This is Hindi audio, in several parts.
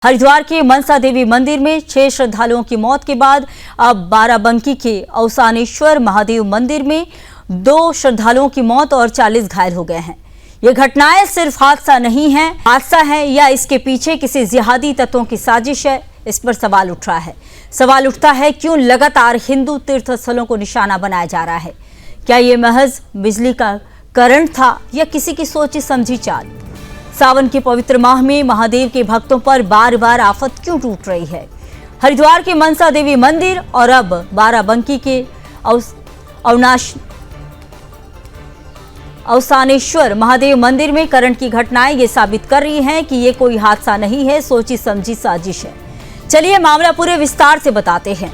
हरिद्वार के मनसा देवी मंदिर में 6 श्रद्धालुओं की मौत के बाद अब बाराबंकी के अवसानेश्वर महादेव मंदिर में 2 श्रद्धालुओं की मौत और 40 घायल हो गए हैं। ये घटनाएं सिर्फ हादसा नहीं है, हादसा है या इसके पीछे किसी जिहादी तत्वों की साजिश है, इस पर सवाल उठ रहा है। सवाल उठता है क्यों लगातार हिंदू तीर्थ स्थलों को निशाना बनाया जा रहा है। क्या ये महज बिजली का करंट था या किसी की सोची समझी चाल। सावन के पवित्र माह में महादेव के भक्तों पर बार बार आफत क्यों टूट रही है। हरिद्वार के मनसा देवी मंदिर और अब बाराबंकी के अवसानेश्वर महादेव मंदिर में करंट की घटनाएं ये साबित कर रही हैं कि ये कोई हादसा नहीं है, सोची समझी साजिश है। चलिए मामला पूरे विस्तार से बताते हैं।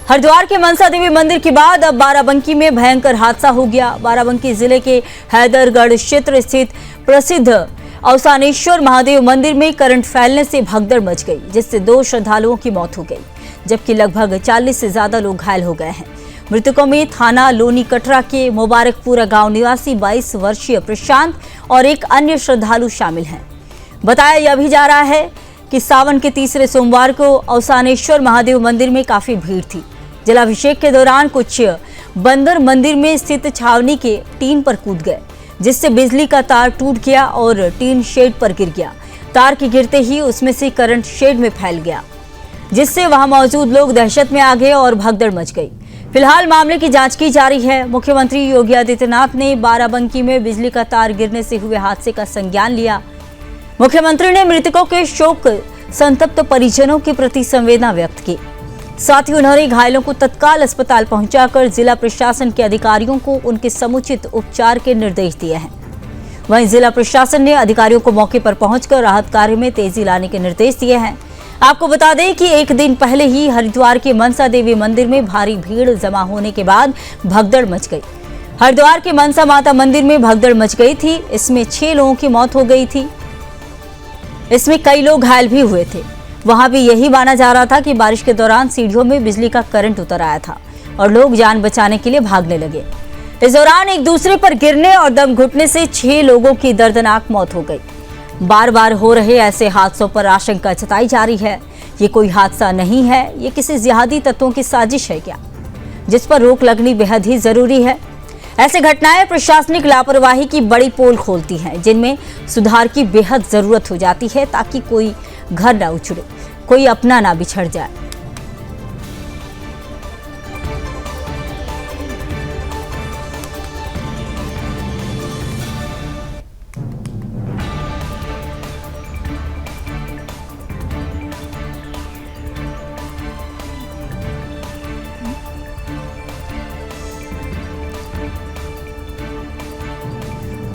हरिद्वार के मनसा देवी मंदिर के बाद अब बाराबंकी में भयंकर हादसा हो गया। बाराबंकी जिले के हैदरगढ़ क्षेत्र स्थित प्रसिद्ध अवसानेश्वर महादेव मंदिर में करंट फैलने से भगदड़ मच गई, जिससे 2 श्रद्धालुओं की मौत हो गई, जबकि लगभग 40 से ज्यादा लोग घायल हो गए हैं। मृतकों में थाना लोनी कटरा के मुबारकपुरा गांव निवासी 22 वर्षीय प्रशांत और एक अन्य श्रद्धालु शामिल हैं। बताया यह भी जा रहा है कि सावन के तीसरे सोमवार को अवसानेश्वर महादेव मंदिर में काफी भीड़ थी। जलाभिषेक के दौरान कुछ बंदर मंदिर में स्थित छावनी के टीन पर कूद गए, जिससे बिजली का तार टूट गया और टीन शेड पर गिर गया। तार के गिरते ही उसमें से करंट शेड में फैल गया, जिससे वहां मौजूद लोग दहशत में आ गए और भगदड़ मच गई। फिलहाल मामले की जांच की जा रही है। मुख्यमंत्री योगी आदित्यनाथ ने बाराबंकी में बिजली का तार गिरने से हुए हादसे का संज्ञान लिया। मुख्यमंत्री ने मृतकों के शोक संतप्त परिजनों के प्रति संवेदना व्यक्त की। साथ ही उन्होंने घायलों को तत्काल अस्पताल पहुंचाकर जिला प्रशासन के अधिकारियों को उनके समुचित उपचार के निर्देश दिए हैं। वहीं जिला प्रशासन ने अधिकारियों को मौके पर पहुंचकर राहत कार्य में तेजी लाने के निर्देश दिए हैं। आपको बता दें कि एक दिन पहले ही हरिद्वार के मनसा देवी मंदिर में भारी भीड़ जमा होने के बाद भगदड़ मच गई। हरिद्वार के मनसा माता मंदिर में भगदड़ मच गई थी। इसमें 6 लोगों की मौत हो गई थी। इसमें कई लोग घायल भी हुए थे। वहां भी यही माना जा रहा था कि बारिश के दौरान सीढ़ियों में बिजली का करंट उतर आया था और लोग जान बचाने के लिए भागने लगे। इस दौरान एक दूसरे पर गिरने और दम घुटने से 6 लोगों की दर्दनाक मौत हो गई। बार बार हो रहे ऐसे हादसों पर आशंका जताई जा रही है। ये कोई हादसा नहीं है, ये किसी जिहादी तत्वों की साजिश है क्या, जिस पर रोक लगनी बेहद ही जरूरी है। ऐसे घटनाएं प्रशासनिक लापरवाही की बड़ी पोल खोलती हैं, जिनमें सुधार की बेहद जरूरत हो जाती है, ताकि कोई घर ना उछड़े, कोई अपना ना बिछड़ जाए।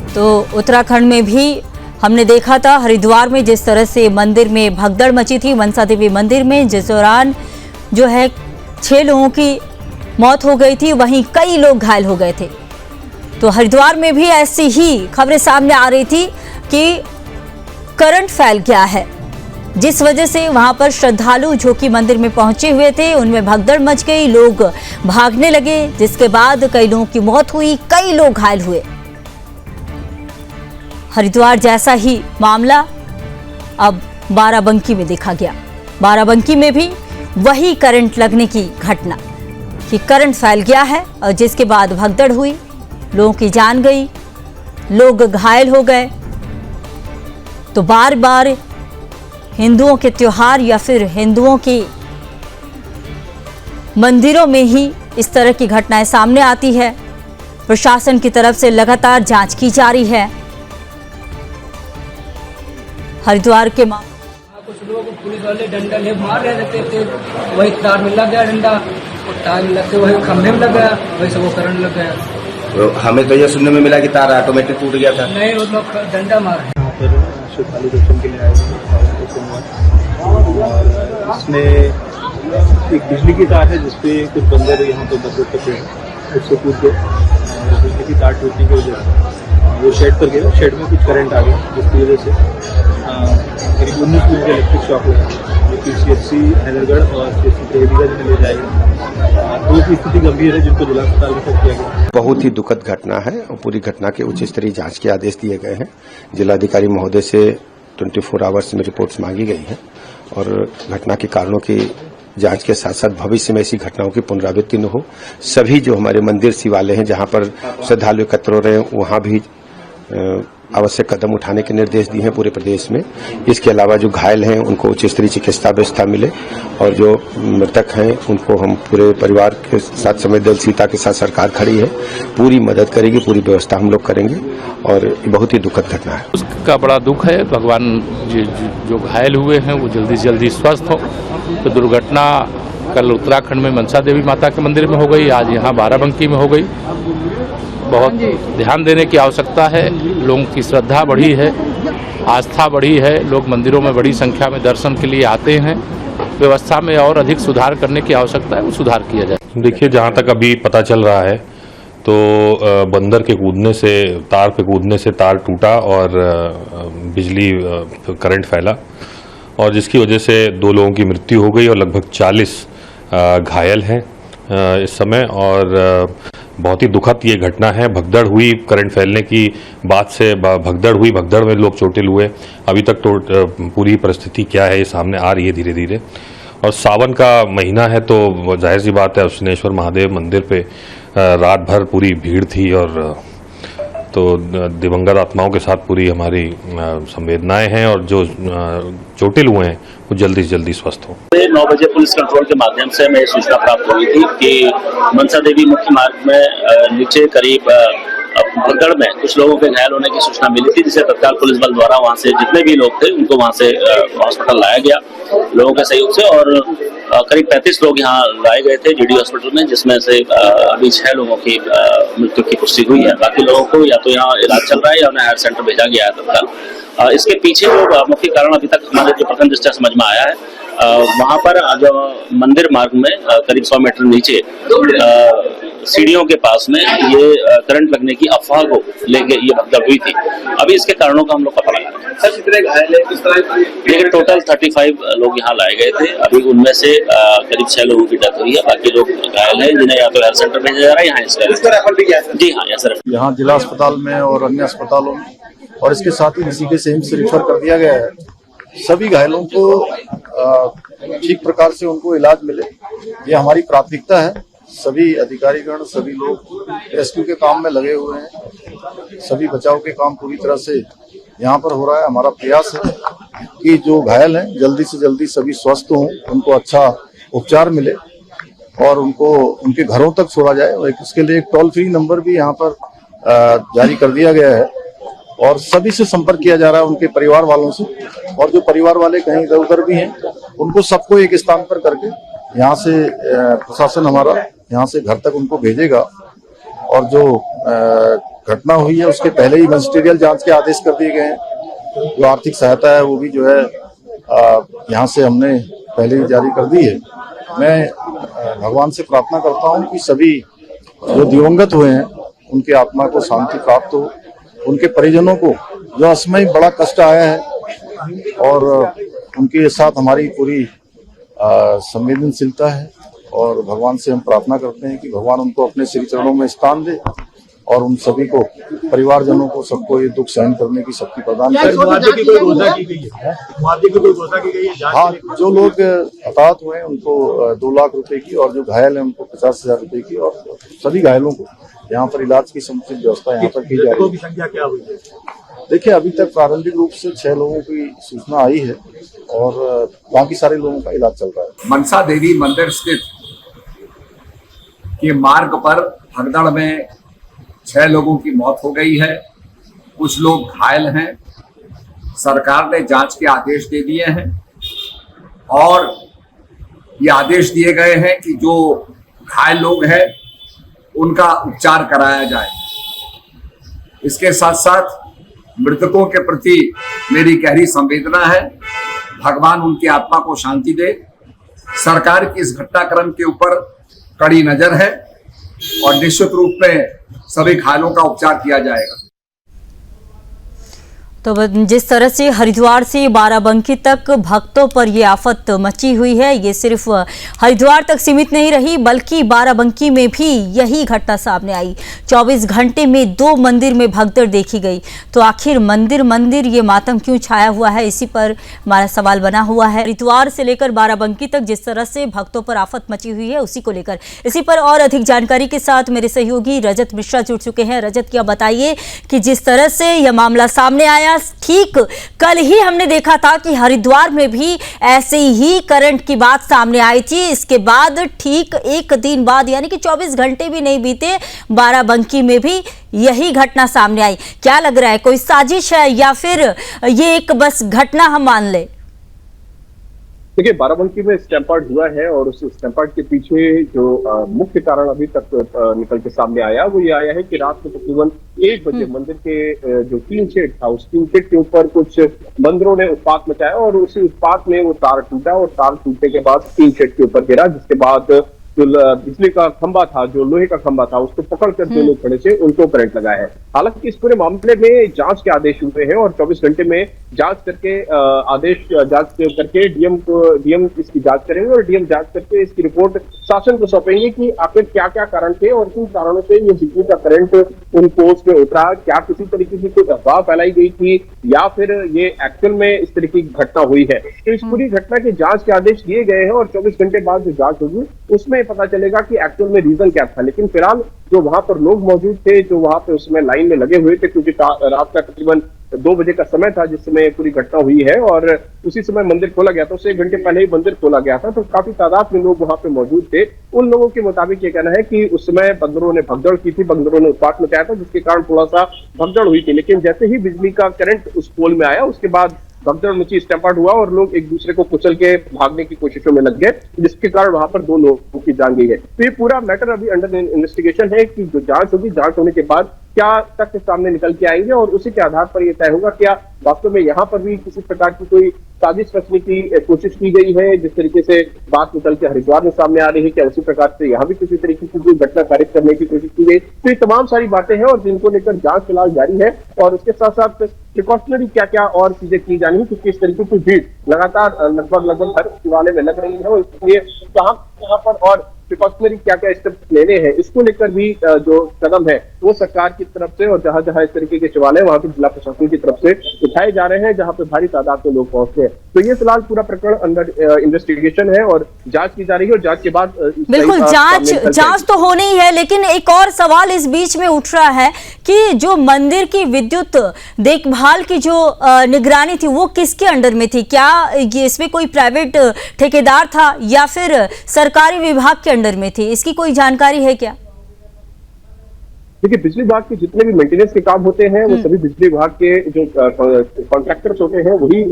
तो उत्तराखंड में भी हमने देखा था, हरिद्वार में जिस तरह से मंदिर में भगदड़ मची थी, मनसा देवी मंदिर में, जिस दौरान जो है 6 लोगों की मौत हो गई थी, वहीं कई लोग घायल हो गए थे। तो हरिद्वार में भी ऐसी ही खबरें सामने आ रही थी कि करंट फैल गया है, जिस वजह से वहां पर श्रद्धालु जो कि मंदिर में पहुंचे हुए थे, उनमें भगदड़ मच गई, लोग भागने लगे, जिसके बाद कई लोगों की मौत हुई, कई लोग घायल हुए। हरिद्वार जैसा ही मामला अब बाराबंकी में देखा गया। बाराबंकी में भी वही करंट लगने की घटना कि करंट फैल गया है और जिसके बाद भगदड़ हुई, लोगों की जान गई, लोग घायल हो गए। तो बार बार हिंदुओं के त्योहार या फिर हिंदुओं के मंदिरों में ही इस तरह की घटनाएं सामने आती है। प्रशासन की तरफ से लगातार जांच की जा रही है। हरिद्वार के कुछ लोग पुलिस वाले डंडा ले मार रहे थे, वही तार में लग गया डंडा, और तार में लग के वही खंभे में लग गया, वही सब वो करंट लग गया। तो हमें तो ये सुनने में मिला कि तार ऑटोमेटिक टूट गया था। नहीं, वो लोग डंडा मार रहे। यहाँ पर श्रद्धालु दर्शन के लिए आए और इसमें एक बिजली की तार है, जिसपे कुछ बंदर यहाँ पर बंदर थे, उससे कूद गए। बिजली की तार टूटने की वजह से वो शेड पर गिरा, शेड में कुछ करंट आ गया, जिसकी वजह से करीब 19 मिनट का इलेक्ट्रिक शॉक हुआ, जो कि CHC हैदरगढ़ और CHC देवीगंज में ले जाएगा। 2 की स्थिति गंभीर है, जिनको जिला अस्पताल में किया गया। बहुत ही दुखद घटना है और पूरी घटना के उच्च स्तरीय जांच के आदेश दिए गए हैं। जिलाधिकारी महोदय से 24 आवर्स में रिपोर्ट्स मांगी गई है और घटना के कारणों की जांच के साथ साथ भविष्य में ऐसी घटनाओं की पुनरावृत्ति न हो। सभी जो हमारे मंदिर शिवालय हैं जहां पर श्रद्धालु एकत्र हो रहे हैं वहां भी आवश्यक कदम उठाने के निर्देश दिए हैं पूरे प्रदेश में। इसके अलावा जो घायल हैं उनको उच्च स्तरीय चिकित्सा व्यवस्था मिले और जो मृतक हैं उनको हम पूरे परिवार के साथ संवेदनशीलता के साथ सरकार खड़ी है, पूरी मदद करेगी, पूरी व्यवस्था हम लोग करेंगे और ये बहुत ही दुखद घटना है। उसका बड़ा दुख है। भगवान जो घायल हुए हैं वो जल्दी से जल्दी स्वस्थ हो। तो दुर्घटना कल उत्तराखंड में मनसा देवी माता के मंदिर में हो गई, आज यहाँ बाराबंकी में हो गई। बहुत ध्यान देने की आवश्यकता है। लोगों की श्रद्धा बढ़ी है, आस्था बढ़ी है, लोग मंदिरों में बड़ी संख्या में दर्शन के लिए आते हैं। व्यवस्था में और अधिक सुधार करने की आवश्यकता है, वो सुधार किया जाए। देखिए, जहाँ तक अभी पता चल रहा है तो बंदर के कूदने से, तार पे कूदने से तार टूटा और बिजली करंट फैला और जिसकी वजह से 2 लोगों की मृत्यु हो गई और लगभग 40 घायल हैं इस समय। और बहुत ही दुखद ये घटना है। भगदड़ हुई, करंट फैलने की बात से भगदड़ हुई, भगदड़ में लोग चोटिल हुए। अभी तक तो पूरी परिस्थिति क्या है ये सामने आ रही है धीरे धीरे। और सावन का महीना है तो जाहिर सी बात है उष्णेश्वर महादेव मंदिर पे रात भर पूरी भीड़ थी और तो दिवंगत आत्माओं के साथ पूरी हमारी संवेदनाएं हैं और जो चोटिल हुए हैं वो जल्दी से जल्दी स्वस्थ हो। 9 बजे पुलिस कंट्रोल के माध्यम से हमें सूचना प्राप्त हुई थी कि मनसा देवी मुख्य मार्ग में नीचे करीब भगदड़ में कुछ लोगों के घायल होने की सूचना मिली थी, जिसे तत्काल पुलिस बल द्वारा वहां से जितने भी लोग थे उनको वहां से हॉस्पिटल लाया गया लोगों के सहयोग से। और करीब 35 लोग यहाँ लाए गए थे जीडी हॉस्पिटल में, जिसमें से अभी 6 लोगों की मृत्यु की पुष्टि हुई है। बाकी लोगों को या तो यहाँ इलाज चल रहा है या उन्हें हायर सेंटर भेजा गया है तत्काल। इसके पीछे जो मुख्य कारण अभी तक हमारे जो प्रथम दृष्टया समझ में आया है, वहां पर जो मंदिर मार्ग में करीब 100 मीटर नीचे सीढ़ियों के पास में ये करंट लगने की अफवाह को लेके ये भगदड़ हुई थी। अभी इसके कारणों का हम लोग पता लगा रहे हैं। सर, कितने घायल हैं, किस तरह? लेकिन टोटल 35 लोग यहाँ लाए गए थे। अभी उनमें से करीब 6 लोगों की डेथ हुई है। बाकी लोग घायल हैं जिन्हें या तो हेल्थ सेंटर भेजा जा रहा है, यहाँ जी हाँ, यहाँ जिला अस्पताल में और अन्य अस्पतालों में और इसके साथ ही ऋषिकेश एम्स से रेफर कर दिया गया है। सभी घायलों को ठीक प्रकार से उनको इलाज मिले, ये हमारी प्राथमिकता है। सभी अधिकारीगण, सभी लोग रेस्क्यू के काम में लगे हुए हैं। सभी बचाव के काम पूरी तरह से यहाँ पर हो रहा है। हमारा प्रयास है कि जो घायल हैं जल्दी से जल्दी सभी स्वस्थ हों, उनको अच्छा उपचार मिले और उनको उनके घरों तक छोड़ा जाए। और इसके लिए एक टोल फ्री नंबर भी यहाँ पर जारी कर दिया गया है और सभी से संपर्क किया जा रहा है, उनके परिवार वालों से। और जो परिवार वाले कहीं इधर उधर भी हैं उनको सबको एक स्थान पर करके यहाँ से प्रशासन हमारा यहाँ से घर तक उनको भेजेगा। और जो घटना हुई है उसके पहले ही मजिस्ट्रियल जांच के आदेश कर दिए गए हैं। जो आर्थिक सहायता है वो भी जो है यहाँ से हमने पहले ही जारी कर दी है। मैं भगवान से प्रार्थना करता हूँ कि सभी जो दिवंगत हुए हैं उनकी आत्मा को शांति प्राप्त हो, उनके परिजनों को जो असमय बड़ा कष्ट आया है और उनके साथ हमारी पूरी संवेदनशीलता है। और भगवान से हम प्रार्थना करते हैं कि भगवान उनको अपने श्री चरणों में स्थान दे और उन सभी को, परिवारजनों को, सबको ये दुख सहन करने की शक्ति प्रदान करे। हाँ, जो लोग हताहत हुए हैं उनको 2 लाख रुपए की और जो घायल है उनको 50,000 रुपए की और सभी घायलों को यहाँ पर इलाज की समुचित व्यवस्था यहाँ पर की जा रही है। संख्या क्या हुई है? देखिए, अभी तक प्रारंभिक रूप से 6 लोगों की सूचना आई है और बाकी सारे लोगों का इलाज चल रहा है। मनसा देवी मंदिर स्थित के मार्ग पर भगदड़ में 6 लोगों की मौत हो गई है। कुछ लोग घायल हैं। सरकार ने जांच के आदेश दे दिए हैं और ये आदेश दिए गए हैं कि जो घायल लोग हैं उनका उपचार कराया जाए। इसके साथ साथ मृतकों के प्रति मेरी गहरी संवेदना है। भगवान उनकी आत्मा को शांति दे। सरकार की इस घटनाक्रम के ऊपर कड़ी नजर है और निश्चित रूप में सभी घायलों का उपचार किया जाएगा। तो जिस तरह से हरिद्वार से बाराबंकी तक भक्तों पर ये आफत मची हुई है, ये सिर्फ हरिद्वार तक सीमित नहीं रही बल्कि बाराबंकी में भी यही घटना सामने आई। 24 घंटे में 2 मंदिर में भगदड़ देखी गई। तो आखिर मंदिर ये मातम क्यों छाया हुआ है, इसी पर हमारा सवाल बना हुआ है। हरिद्वार से लेकर बाराबंकी तक जिस तरह से भक्तों पर आफत मची हुई है, उसी को लेकर इसी पर और अधिक जानकारी के साथ मेरे सहयोगी रजत मिश्रा जुड़ चुके हैं। रजत, क्या बताइए कि जिस तरह से यह मामला सामने आया, ठीक कल ही हमने देखा था कि हरिद्वार में भी ऐसे ही करंट की बात सामने आई थी। इसके बाद ठीक 1 दिन बाद यानी कि 24 घंटे भी नहीं बीते, बाराबंकी में भी यही घटना सामने आई। क्या लग रहा है, कोई साजिश है या फिर ये एक बस घटना हम मान ले? देखिए, बाराबंकी में स्टैम्पर्ड हुआ है और उस स्टैम्पर्ड के पीछे जो मुख्य कारण अभी तक निकल के सामने आया वो ये आया है कि रात को तकरीबन 1 बजे मंदिर के जो टीन शेड था, उस टीन शेड के ऊपर कुछ बंदरों ने उत्पात मचाया और उसी उत्पात में वो तार टूटा और तार टूटने के बाद टीन शेड के ऊपर गिरा, जिसके बाद जो बिजली का खंभा था, जो लोहे का खंभा था, उसको पकड़कर जो लोग खड़े थे उनको करंट लगा है। हालांकि इस पूरे मामले में जांच के आदेश हुए हैं और 24 घंटे में जांच करके डीएम इसकी जांच करेंगे और डीएम जांच करके इसकी रिपोर्ट शासन को सौंपेंगे कि आखिर क्या क्या कारण थे और किन कारणों से ये बिजली का करंट उन पोस्ट में उतरा, क्या किसी तरीके की कोई अफवाह फैलाई गई थी या फिर ये एक्चुअल में इस तरीके की घटना हुई है। तो इस पूरी घटना के जांच के आदेश दिए गए हैं और 24 घंटे बाद जो जांच होगी उसमें पता चलेगा कि एक्चुअल में रीजन क्या था। लेकिन फिलहाल जो वहां पर लोग मौजूद थे, जो वहां पे उसमें लाइन में लगे हुए थे, क्योंकि रात का तकरीबन 2 बजे का समय था जिस समय पूरी घटना हुई है और उसी समय मंदिर खोला गया था, उससे 1 घंटे पहले ही मंदिर खोला गया था, तो काफी तादाद में लोग वहां पे मौजूद थे। उन लोगों के मुताबिक ये कहना है कि उस समय बंदरों ने भगदड़ की थी, बंदरों ने उत्पात मचाया था, जिसके कारण थोड़ा सा भगदड़ हुई थी। लेकिन जैसे ही बिजली का करंट उस पोल में आया, उसके बाद भगदड़ मची, स्टैम्पर्ड हुआ और लोग एक दूसरे को कुचल के भागने की कोशिशों में लग गए, जिसके कारण वहां पर 2 लोगों की जान गई है। तो ये पूरा मैटर अभी अंडर इन्वेस्टिगेशन है कि जो जांच होगी, जांच होने के बाद क्या तथ्य सामने निकल के आएंगे और उसी के आधार पर यह तय होगा क्या वास्तव में यहाँ पर भी किसी प्रकार की कोई साजिश रचने की कोशिश की गई है। जिस तरीके से बात निकल के हरिद्वार में सामने आ रही है, क्या उसी प्रकार से यहाँ भी किसी तरीके की कोई घटना कारित करने की कोशिश की गई। तो ये तमाम सारी बातें हैं और जिनको लेकर जांच फिलहाल जारी है और उसके साथ साथ प्रिकॉशनरी क्या क्या और चीजें की जानी है, क्योंकि इस तरीके की भीड़ लगातार लगभग हर शिवालय में लग रही है और इसलिए कहाँ पर और प्रिकॉशनरी क्या क्या स्टेप लेने हैं, इसको लेकर भी जो कदम है वो सरकार की तरफ से और जहां जहां इस तरीके के शिवालय वहां पे जिला प्रशासन की तरफ से उठाए जा रहे हैं, जहां पे भारी तादाद में लोग पहुंचते हैं। तो ये फिलहाल पूरा प्रकरण अंडर इन्वेस्टिगेशन है और जांच की जा रही है और जांच के बाद बिल्कुल जांच तो होनी ही है। लेकिन एक और सवाल इस बीच में उठ रहा है कि जो मंदिर की विद्युत देखभाल की जो निगरानी थी वो किसके अंडर में थी? क्या इसमें कोई प्राइवेट ठेकेदार था या फिर सरकारी विभाग के अंडर में थी? इसकी कोई जानकारी है क्या? देखिए, बिजली विभाग के जितने भी मेंटेनेंस के काम होते हैं वो सभी बिजली विभाग के जो कॉन्ट्रैक्टर्स होते हैं वही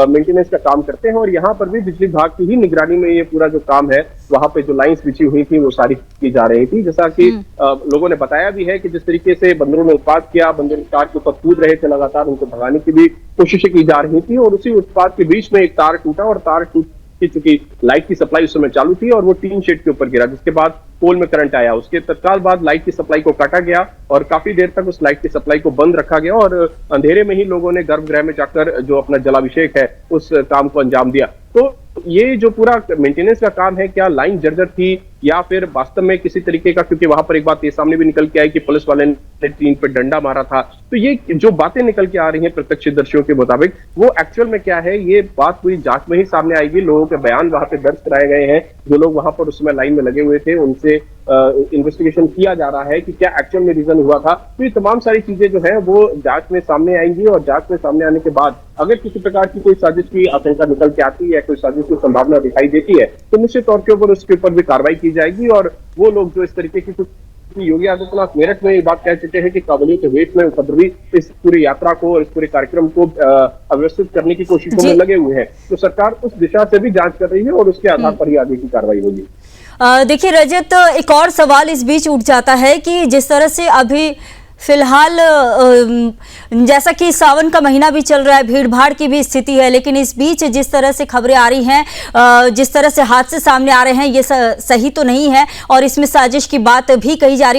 मेंटेनेंस का काम करते हैं और यहाँ पर भी बिजली विभाग की ही निगरानी में ये पूरा जो काम है, वहां पे जो लाइंस बिछी हुई थी वो सारी की जा रही थी। जैसा कि लोगों ने बताया भी है कि जिस तरीके से बंदरों ने उत्पात किया, बंदर तार के ऊपर कूद रहे थे, लगातार उनको भगाने की भी कोशिशें की जा रही थी और उसी उत्पात के बीच में एक तार टूटा और तार टूट चुकी लाइट की सप्लाई उस समय चालू थी और वो टीन शेड के ऊपर गिरा, जिसके बाद पोल में करंट आया। उसके तत्काल बाद लाइट की सप्लाई को काटा गया और काफी देर तक उस लाइट की सप्लाई को बंद रखा गया और अंधेरे में ही लोगों ने गर्भगृह में जाकर जो अपना जलाभिषेक है उस काम को अंजाम दिया। तो ये जो पूरा मेंटेनेंस का काम है, क्या लाइन जर्जर थी या फिर वास्तव में किसी तरीके का, क्योंकि वहां पर एक बात ये सामने भी निकल के आई कि पुलिस वाले ने टीन पे डंडा मारा था। तो ये जो बातें निकल के आ रही हैं प्रत्यक्षदर्शियों के मुताबिक, वो एक्चुअल में क्या है ये बात पूरी जांच में ही सामने आएगी। लोगों के बयान वहां पे दर्ज कराए गए हैं, जो लोग वहां पर उस समय लाइन में लगे हुए थे उनसे इन्वेस्टिगेशन किया जा रहा है कि क्या एक्चुअल में रीजन हुआ था। तो ये तमाम सारी चीजें जो है वो जांच में सामने आएंगी और जांच में सामने आने के बाद अगर किसी प्रकार की कोई साजिश की आशंका निकल के आती है या कोई साजिश की संभावना दिखाई देती है तो निश्चित तौर के ऊपर उसके ऊपर भी कार्रवाई की जाएगी और वो लोग जो इस तरीके की कुछ योगी आदित्यनाथ मेरठ में ये बात कह चुके हैं कि काबुली के वेश में उपद्रवी इस पूरी यात्रा को और इस पूरे कार्यक्रम को अव्यवस्थित करने की कोशिशों में लगे हुए हैं। तो सरकार उस दिशा से भी जांच कर रही है और उसके आधार पर ही आगे की कार्रवाई होगी। देखिए रजत, एक और सवाल इस बीच उठ जाता है कि जिस तरह से अभी फिलहाल जैसा कि सावन का महीना भी चल रहा है, भीड़ भाड़ की भी स्थिति है, लेकिन इस बीच जिस तरह से खबरें आ रही हैं, जिस तरह से हादसे सामने आ रहे हैं, ये सही तो नहीं है और इसमें साजिश की बात भी कही जा रही है।